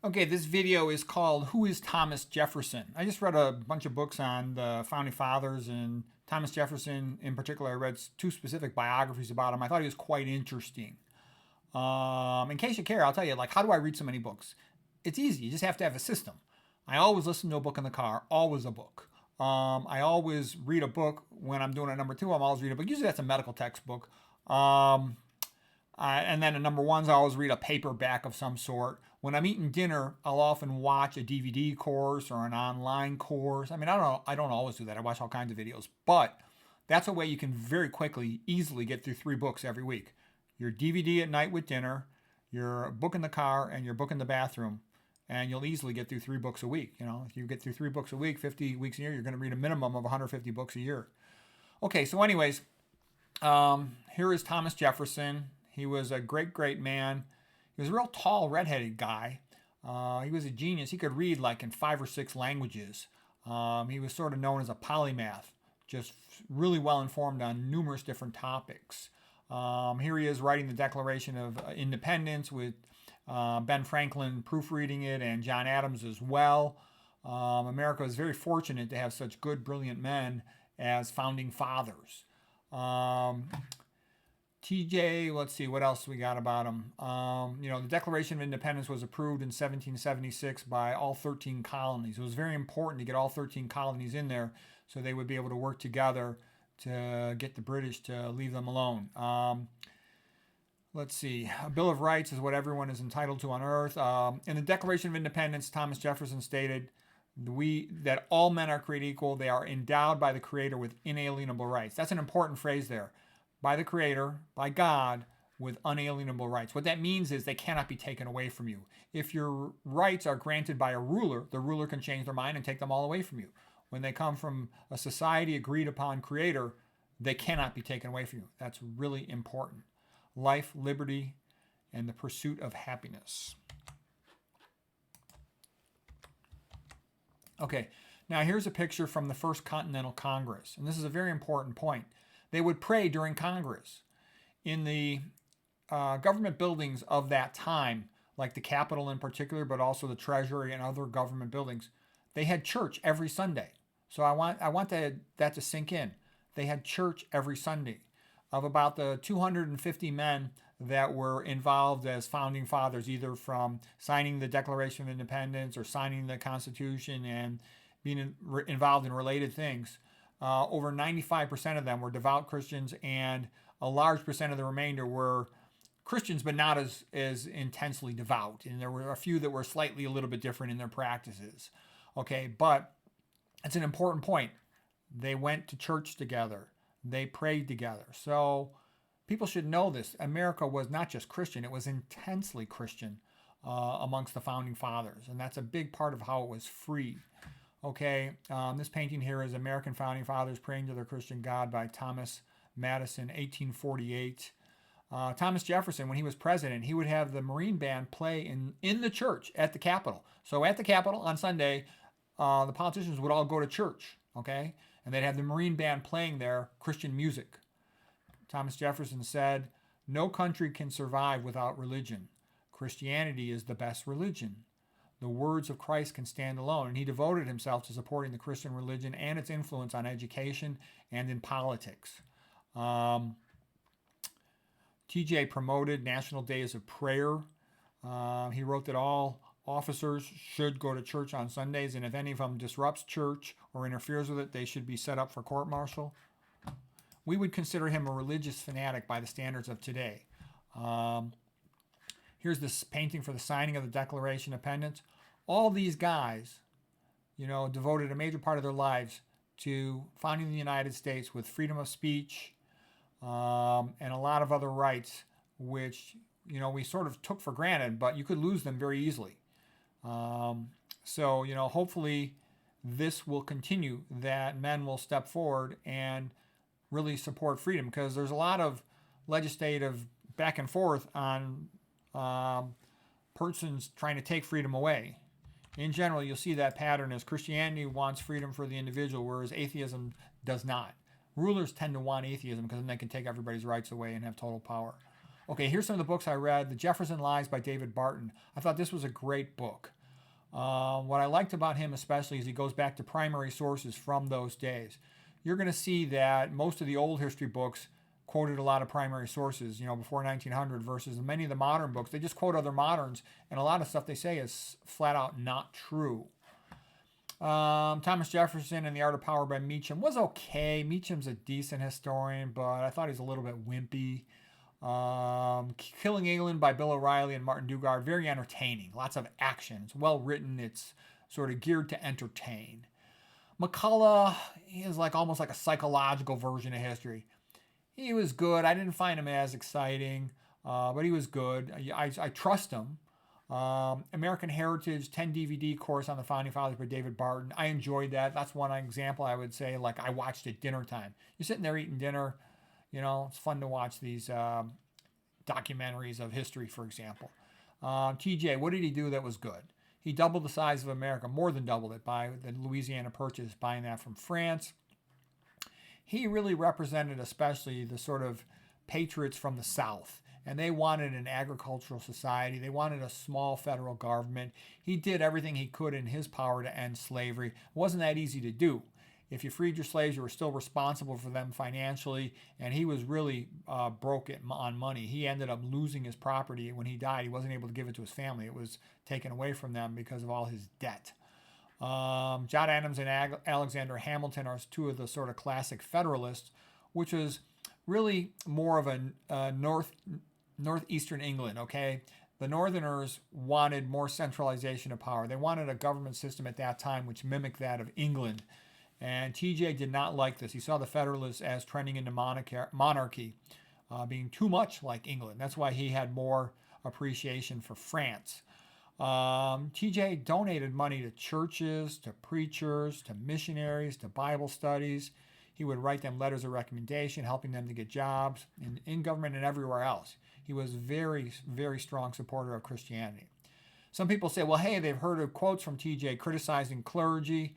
Okay, this video is called Who is Thomas Jefferson? I just read a bunch of books on the founding fathers, and Thomas Jefferson in particular. I read two specific biographies about him. I thought he was quite interesting. In case you care, I'll tell you, like, how do I read so many books? It's easy. You just have to have a system. I always listen to a book in the car, always a book. I always read a book when I'm doing a number two. I'm always reading a book. Usually that's a medical textbook. And then at number ones, I always read a paperback of some sort. When I'm eating dinner, I'll often watch a DVD course or an online course. I mean, I don't always do that. I watch all kinds of videos, but that's a way you can very quickly, easily get through 3 books every week. Your DVD at night with dinner, your book in the car, and your book in the bathroom, and you'll easily get through 3 books a week. You know, if you get through 3 books a week, 50 weeks a year, you're going to read a minimum of 150 books a year. Okay, so anyways, here is Thomas Jefferson. He was a great, great man. He was a real tall, redheaded guy. He was a genius. He could read like in 5 or 6 languages. He was sort of known as a polymath, just really well informed on numerous different topics. Here he is writing the Declaration of Independence with Ben Franklin proofreading it and John Adams as well. America is very fortunate to have such good, brilliant men as founding fathers. TJ, let's see what else we got about him. The Declaration of Independence was approved in 1776 by all 13 colonies. It was very important to get all 13 colonies in there so they would be able to work together to get the British to leave them alone. Let's see. A Bill of Rights is what everyone is entitled to on earth. In the Declaration of Independence, Thomas Jefferson stated that all men are created equal. They are endowed by the Creator with inalienable rights. That's an important phrase there. By the Creator, by God, with unalienable rights. What that means is they cannot be taken away from you. If your rights are granted by a ruler, the ruler can change their mind and take them all away from you. When they come from a society agreed upon Creator, they cannot be taken away from you. That's really important. Life, liberty, and the pursuit of happiness. Okay, now here's a picture from the First Continental Congress, and this is a very important point. They would pray during Congress. In the government buildings of that time, like the Capitol in particular, but also the Treasury and other government buildings, they had church every Sunday. So I want that to sink in. They had church every Sunday. Of about the 250 men that were involved as founding fathers, either from signing the Declaration of Independence or signing the Constitution and being involved in related things, over 95% of them were devout Christians, and a large percent of the remainder were Christians, but not as intensely devout. And there were a few that were slightly a little bit different in their practices. Okay, but it's an important point. They went to church together. They prayed together. So people should know this. America was not just Christian, it was intensely Christian amongst the founding fathers. And that's a big part of how it was free. Okay, this painting here is American Founding Fathers Praying to Their Christian God by Thomas Madison, 1848. Thomas Jefferson, when he was president, he would have the Marine Band play in the church at the Capitol. So at the Capitol on Sunday, the politicians would all go to church, okay? And they'd have the Marine Band playing their Christian music. Thomas Jefferson said, "No country can survive without religion. Christianity is the best religion. The words of Christ can stand alone." And he devoted himself to supporting the Christian religion and its influence on education and in politics. TJ promoted National Days of Prayer. He wrote that all officers should go to church on Sundays, and if any of them disrupts church or interferes with it, they should be set up for court-martial. We would consider him a religious fanatic by the standards of today. Here's this painting for the signing of the Declaration of Independence. All these guys, devoted a major part of their lives to founding the United States with freedom of speech and a lot of other rights, which, we sort of took for granted, but you could lose them very easily. So, hopefully this will continue, that men will step forward and really support freedom, because there's a lot of legislative back and forth on persons trying to take freedom away. In general, you'll see that pattern as Christianity wants freedom for the individual, whereas atheism does not. Rulers tend to want atheism because then they can take everybody's rights away and have total power. Okay, here's some of the books I read. The Jefferson Lies by David Barton. I thought this was a great book. What I liked about him especially is he goes back to primary sources from those days. You're going to see that most of the old history books quoted a lot of primary sources, before 1900, versus many of the modern books. They just quote other moderns, and a lot of stuff they say is flat out not true. Thomas Jefferson and the Art of Power by Meacham was okay. Meacham's a decent historian, but I thought he's a little bit wimpy. Killing England by Bill O'Reilly and Martin Dugard, very entertaining. Lots of action. It's well written. It's sort of geared to entertain. McCullough is almost like a psychological version of history. He was good. I didn't find him as exciting, but he was good. I trust him. American Heritage 10 DVD course on the Founding Fathers by David Barton. I enjoyed that. That's one example I would say, I watched at dinner time. You're sitting there eating dinner. It's fun to watch these documentaries of history, for example. TJ, what did he do that was good? He doubled the size of America, more than doubled it, by the Louisiana Purchase, buying that from France. He really represented especially the sort of patriots from the South, and they wanted an agricultural society. They wanted a small federal government. He did everything he could in his power to end slavery. It wasn't that easy to do. If you freed your slaves, you were still responsible for them financially, and he was really broke on money. He ended up losing his property when he died. He wasn't able to give it to his family. It was taken away from them because of all his debt. John Adams and Alexander Hamilton are two of the sort of classic Federalists, which was really more of a northeastern England, okay? The Northerners wanted more centralization of power. They wanted a government system at that time which mimicked that of England. And TJ did not like this. He saw the Federalists as trending into monarchy, being too much like England. That's why he had more appreciation for France. TJ donated money to churches, to preachers, to missionaries, to Bible studies. He would write them letters of recommendation, helping them to get jobs in government and everywhere else. He was very, very strong supporter of Christianity. Some people say, well, hey, they've heard of quotes from TJ criticizing clergy.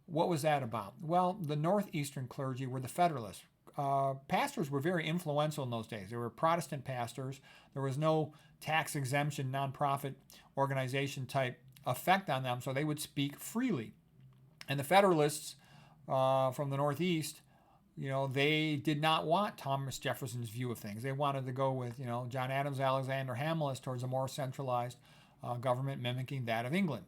What was that about? Well, the northeastern clergy were the Federalists. Pastors were very influential in those days. They were Protestant pastors. There was no tax exemption, nonprofit organization type effect on them, so they would speak freely. And the Federalists from the Northeast, they did not want Thomas Jefferson's view of things. They wanted to go with, John Adams, Alexander Hamilton towards a more centralized government mimicking that of England.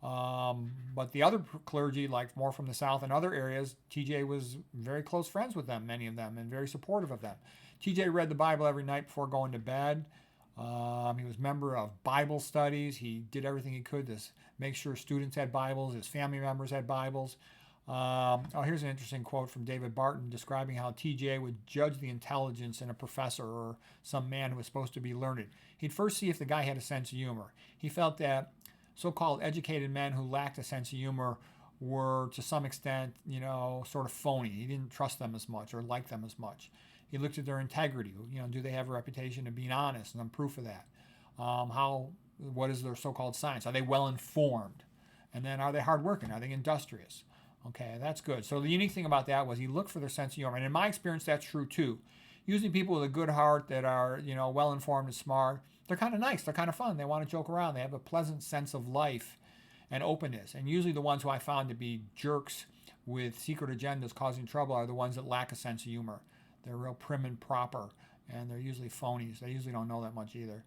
But the other clergy, more from the South and other areas, TJ was very close friends with them, many of them, and very supportive of them. TJ read the Bible every night before going to bed. He was a member of Bible studies. He did everything he could to make sure students had Bibles, his family members had Bibles. Here's an interesting quote from David Barton describing how TJ would judge the intelligence in a professor or some man who was supposed to be learned. He'd first see if the guy had a sense of humor. He felt that so-called educated men who lacked a sense of humor were, to some extent, sort of phony. He didn't trust them as much or like them as much. He looked at their integrity. Do they have a reputation of being honest? And some proof of that. What is their so-called science? Are they well-informed? And then are they hardworking? Are they industrious? Okay, that's good. So the unique thing about that was he looked for their sense of humor. And in my experience, that's true too. Usually people with a good heart that are, well-informed and smart, they're kind of nice. They're kind of fun. They want to joke around. They have a pleasant sense of life and openness. And usually the ones who I found to be jerks with secret agendas causing trouble are the ones that lack a sense of humor. They're real prim and proper, and they're usually phonies. They usually don't know that much either.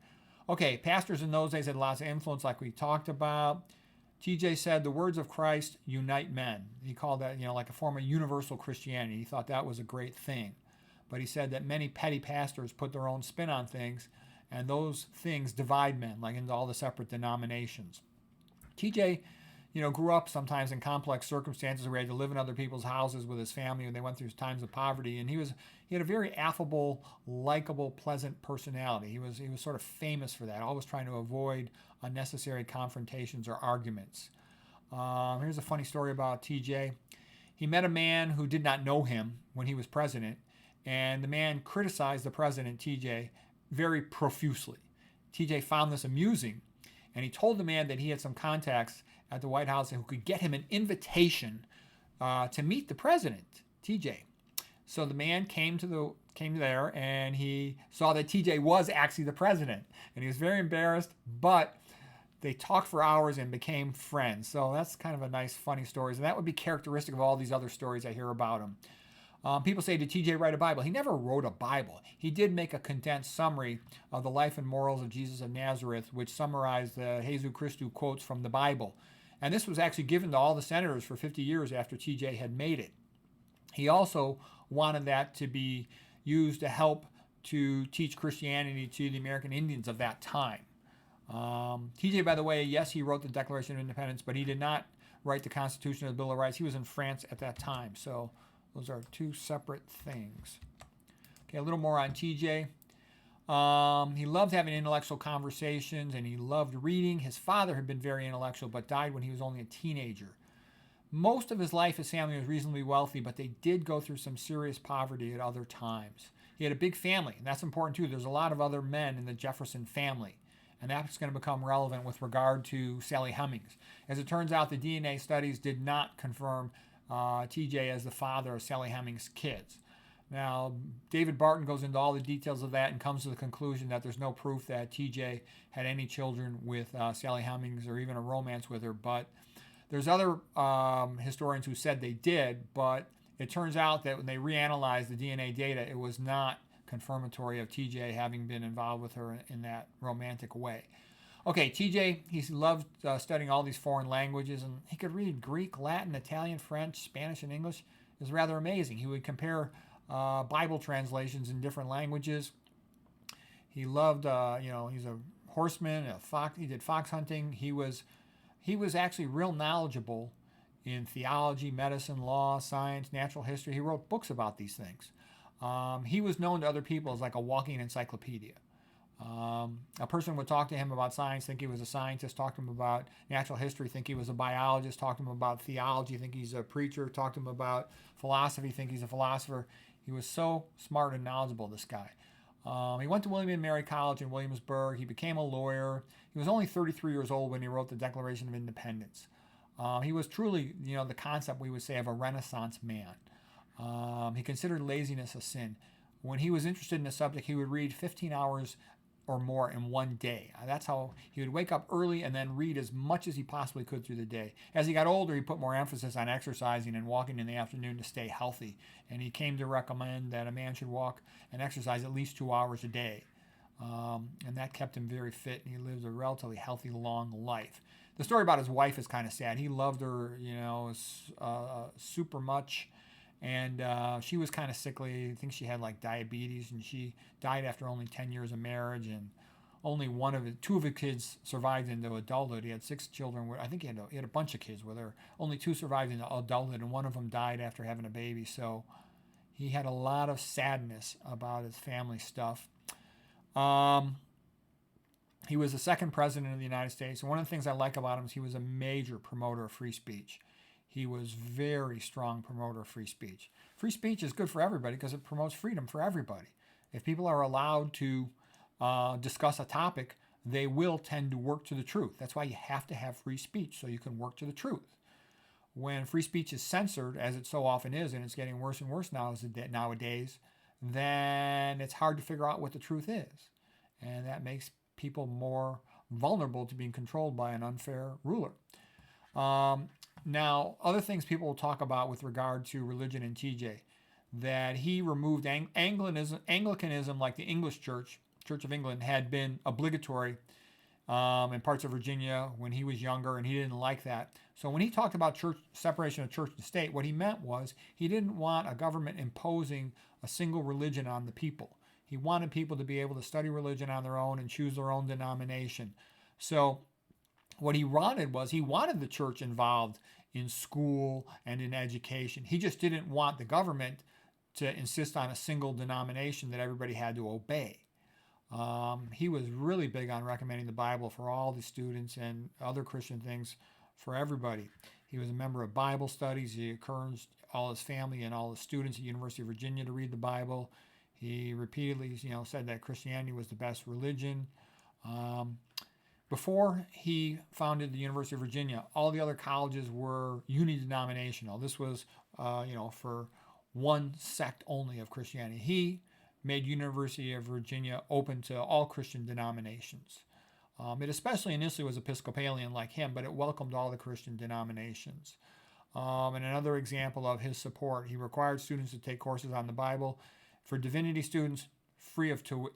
Okay, pastors in those days had lots of influence like we talked about. TJ said the words of Christ unite men. He called that, like a form of universal Christianity. He thought that was a great thing. But he said that many petty pastors put their own spin on things, and those things divide men, into all the separate denominations. TJ, grew up sometimes in complex circumstances where he had to live in other people's houses with his family when they went through times of poverty, and he had a very affable, likable, pleasant personality. He was sort of famous for that, always trying to avoid unnecessary confrontations or arguments. Here's a funny story about TJ. He met a man who did not know him when he was president, and the man criticized the president, TJ, very profusely. TJ found this amusing, and he told the man that he had some contacts at the White House who could get him an invitation to meet the president, TJ. So the man came to the came there and he saw that TJ was actually the president. And he was very embarrassed, but they talked for hours and became friends. So that's kind of a nice, funny story. And that would be characteristic of all these other stories I hear about him. People say, did TJ write a Bible? He never wrote a Bible. He did make a condensed summary of the life and morals of Jesus of Nazareth, which summarized the Jesu Christu quotes from the Bible. And this was actually given to all the senators for 50 years after TJ had made it. He also wanted that to be used to help to teach Christianity to the American Indians of that time. TJ, by the way, yes, he wrote the Declaration of Independence, but he did not write the Constitution or the Bill of Rights. He was in France at that time. So those are two separate things. Okay, a little more on TJ. He loved having intellectual conversations and he loved reading. His father had been very intellectual but died when he was only a teenager. Most of his life, his family was reasonably wealthy, but they did go through some serious poverty at other times. He had a big family, and that's important too. There's a lot of other men in the Jefferson family, and that's going to become relevant with regard to Sally Hemings. As it turns out, the DNA studies did not confirm TJ as the father of Sally Hemings' kids. Now, David Barton goes into all the details of that and comes to the conclusion that there's no proof that TJ had any children with Sally Hemings or even a romance with her, but there's other historians who said they did, but it turns out that when they reanalyzed the DNA data, it was not confirmatory of TJ having been involved with her in that romantic way. Okay, TJ, he loved studying all these foreign languages, and he could read Greek, Latin, Italian, French, Spanish, and English. It was rather amazing. He would compare Bible translations in different languages. He loved, he's a horseman, he did fox hunting. He was actually real knowledgeable in theology, medicine, law, science, natural history. He wrote books about these things. He was known to other people as like a walking encyclopedia. A person would talk to him about science, think he was a scientist, talk to him about natural history, think he was a biologist, talk to him about theology, think he's a preacher, talk to him about philosophy, think he's a philosopher. He was so smart and knowledgeable, this guy. He went to William and Mary College in Williamsburg. He became a lawyer. He was only 33 years old when he wrote the Declaration of Independence. He was truly, the concept we would say of a Renaissance man. He considered laziness a sin. When he was interested in a subject, he would read 15 hours or more in one day. That's how he would wake up early and then read as much as he possibly could through the day. As he got older, he put more emphasis on exercising and walking in the afternoon to stay healthy. And he came to recommend that a man should walk and exercise at least 2 hours a day. And that kept him very fit, and he lived a relatively healthy, long life. The story about his wife is kind of sad. He loved her, super much. And she was kind of sickly. I think she had like diabetes, and she died after only 10 years of marriage. And only two of his kids survived into adulthood. He had 6 children. I think he had a bunch of kids with her. Only 2 survived into adulthood, and one of them died after having a baby. So he had a lot of sadness about his family stuff. He was the second president of the United States. And one of the things I like about him is he was a major promoter of free speech. He was very strong promoter of free speech. Free speech is good for everybody because it promotes freedom for everybody. If people are allowed to discuss a topic, they will tend to work to the truth. That's why you have to have free speech, so you can work to the truth. When free speech is censored, as it so often is, and it's getting worse and worse nowadays, then it's hard to figure out what the truth is. And that makes people more vulnerable to being controlled by an unfair ruler. Now, other things people will talk about with regard to religion in TJ, that he removed Anglicanism, like the English Church of England, had been obligatory in parts of Virginia when he was younger, and he didn't like that. So when he talked about separation of church and state, what he meant was he didn't want a government imposing a single religion on the people. He wanted people to be able to study religion on their own and choose their own denomination. So what he wanted was the church involved in school and in education. He just didn't want the government to insist on a single denomination that everybody had to obey. He was really big on recommending the Bible for all the students and other Christian things for everybody. He was a member of Bible studies. He encouraged all his family and all the students at the University of Virginia to read the Bible. He repeatedly, said that Christianity was the best religion. Before he founded the University of Virginia, all the other colleges were unidenominational. This was, for one sect only of Christianity. He made University of Virginia open to all Christian denominations. It especially initially was Episcopalian like him, but it welcomed all the Christian denominations. And another example of his support, he required students to take courses on the Bible. For divinity students,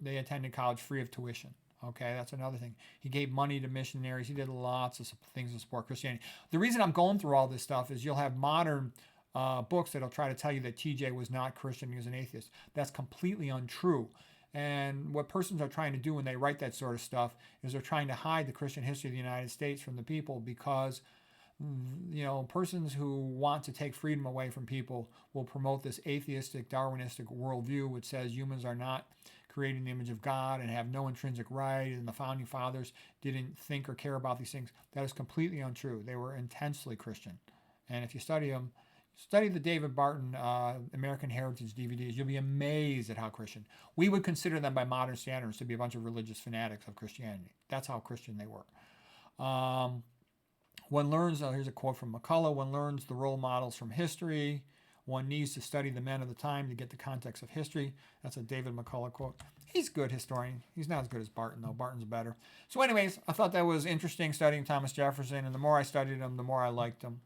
they attended college free of tuition. Okay, that's another thing. He gave money to missionaries. He did lots of things to support Christianity. The reason I'm going through all this stuff is you'll have modern books that'll try to tell you that TJ was not Christian, he was an atheist. That's completely untrue. And what persons are trying to do when they write that sort of stuff is they're trying to hide the Christian history of the United States from the people, because persons who want to take freedom away from people will promote this atheistic, Darwinistic worldview, which says humans are not created in the image of God and have no intrinsic right, and the founding fathers didn't think or care about these things. That is completely untrue. They were intensely Christian. And if you study them, study the David Barton American Heritage DVDs, you'll be amazed at how Christian. We would consider them by modern standards to be a bunch of religious fanatics of Christianity. That's how Christian they were. One learns, here's a quote from McCullough, one learns the role models from history. One needs to study the men of the time to get the context of history. That's a David McCullough quote. He's a good historian. He's not as good as Barton, though. Barton's better. So anyways, I thought that was interesting studying Thomas Jefferson, and the more I studied him, the more I liked him.